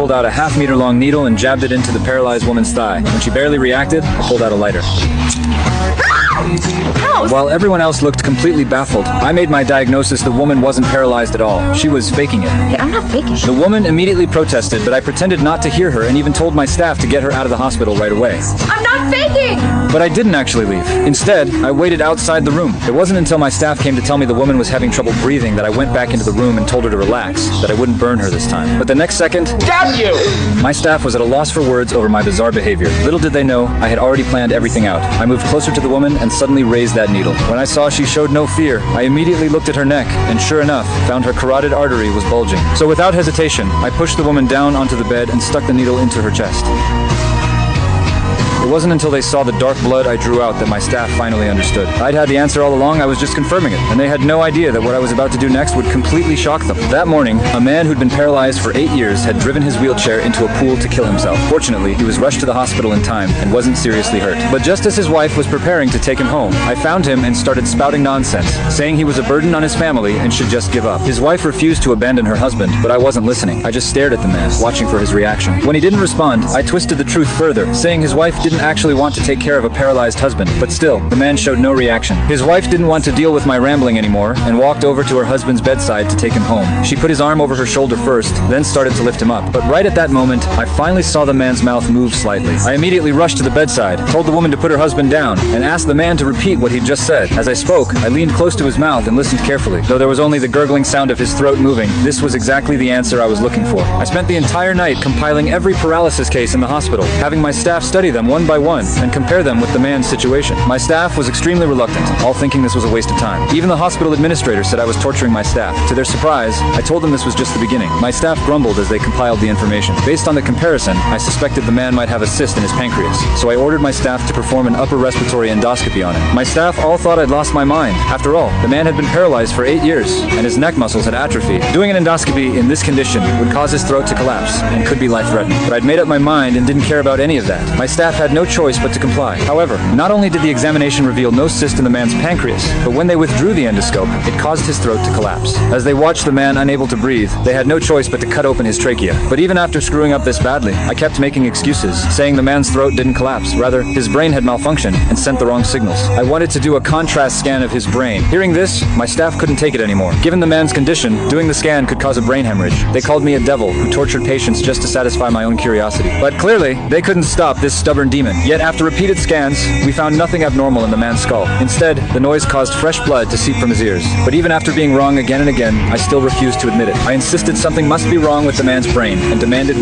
pulled out a half-meter-long needle and jabbed it into the paralyzed woman's thigh. When she barely reacted, I pulled out a lighter. While everyone else looked completely baffled, I made my diagnosis the woman wasn't paralyzed at all. She was faking it. Hey, I'm not faking. The woman immediately protested, but I pretended not to hear her and even told my staff to get her out of the hospital right away. I'm not faking! But I didn't actually leave. Instead, I waited outside the room. It wasn't until my staff came to tell me the woman was having trouble breathing that I went back into the room and told her to relax, that I wouldn't burn her this time. But the next second, Damn you! My staff was at a loss for words over my bizarre behavior. Little did they know, I had already planned everything out. I moved closer to the woman and suddenly raised that needle. When I saw she showed no fear, I immediately looked at her neck, and sure enough, found her carotid artery was bulging. So without hesitation, I pushed the woman down onto the bed and stuck the needle into her chest. It wasn't until they saw the dark blood I drew out that my staff finally understood. I'd had the answer all along, I was just confirming it, and they had no idea that what I was about to do next would completely shock them. That morning, a man who'd been paralyzed for 8 years had driven his wheelchair into a pool to kill himself. Fortunately, he was rushed to the hospital in time and wasn't seriously hurt. But just as his wife was preparing to take him home, I found him and started spouting nonsense, saying he was a burden on his family and should just give up. His wife refused to abandon her husband, but I wasn't listening. I just stared at the man, watching for his reaction. When he didn't respond, I twisted the truth further, saying his wife didn't actually want to take care of a paralyzed husband, but still, the man showed no reaction. His wife didn't want to deal with my rambling anymore and walked over to her husband's bedside to take him home. She put his arm over her shoulder first, then started to lift him up. But right at that moment, I finally saw the man's mouth move slightly. I immediately rushed to the bedside, told the woman to put her husband down, and asked the man to repeat what he'd just said. As I spoke, I leaned close to his mouth and listened carefully. Though there was only the gurgling sound of his throat moving, this was exactly the answer I was looking for. I spent the entire night compiling every paralysis case in the hospital, having my staff study them one by one and compare them with the man's situation. My staff was extremely reluctant, all thinking this was a waste of time. Even the hospital administrator said I was torturing my staff. To their surprise, I told them this was just the beginning. My staff grumbled as they compiled the information. Based on the comparison, I suspected the man might have a cyst in his pancreas, so I ordered my staff to perform an upper respiratory endoscopy on him. My staff all thought I'd lost my mind. After all, the man had been paralyzed for 8 years, and his neck muscles had atrophied. Doing an endoscopy in this condition would cause his throat to collapse, and could be life-threatening. But I'd made up my mind and didn't care about any of that. My staff had no choice but to comply. However, not only did the examination reveal no cyst in the man's pancreas, but when they withdrew the endoscope, it caused his throat to collapse. As they watched the man unable to breathe, they had no choice but to cut open his trachea. But even after screwing up this badly, I kept making excuses, saying the man's throat didn't collapse. Rather, his brain had malfunctioned and sent the wrong signals. I wanted to do a contrast scan of his brain. Hearing this, my staff couldn't take it anymore. Given the man's condition, doing the scan could cause a brain hemorrhage. They called me a devil who tortured patients just to satisfy my own curiosity. But clearly, they couldn't stop this stubborn demon. Yet after repeated scans, we found nothing abnormal in the man's skull. Instead, the noise caused fresh blood to seep from his ears. But even after being wrong again and again, I still refused to admit it. I insisted something must be wrong with the man's brain and demanded we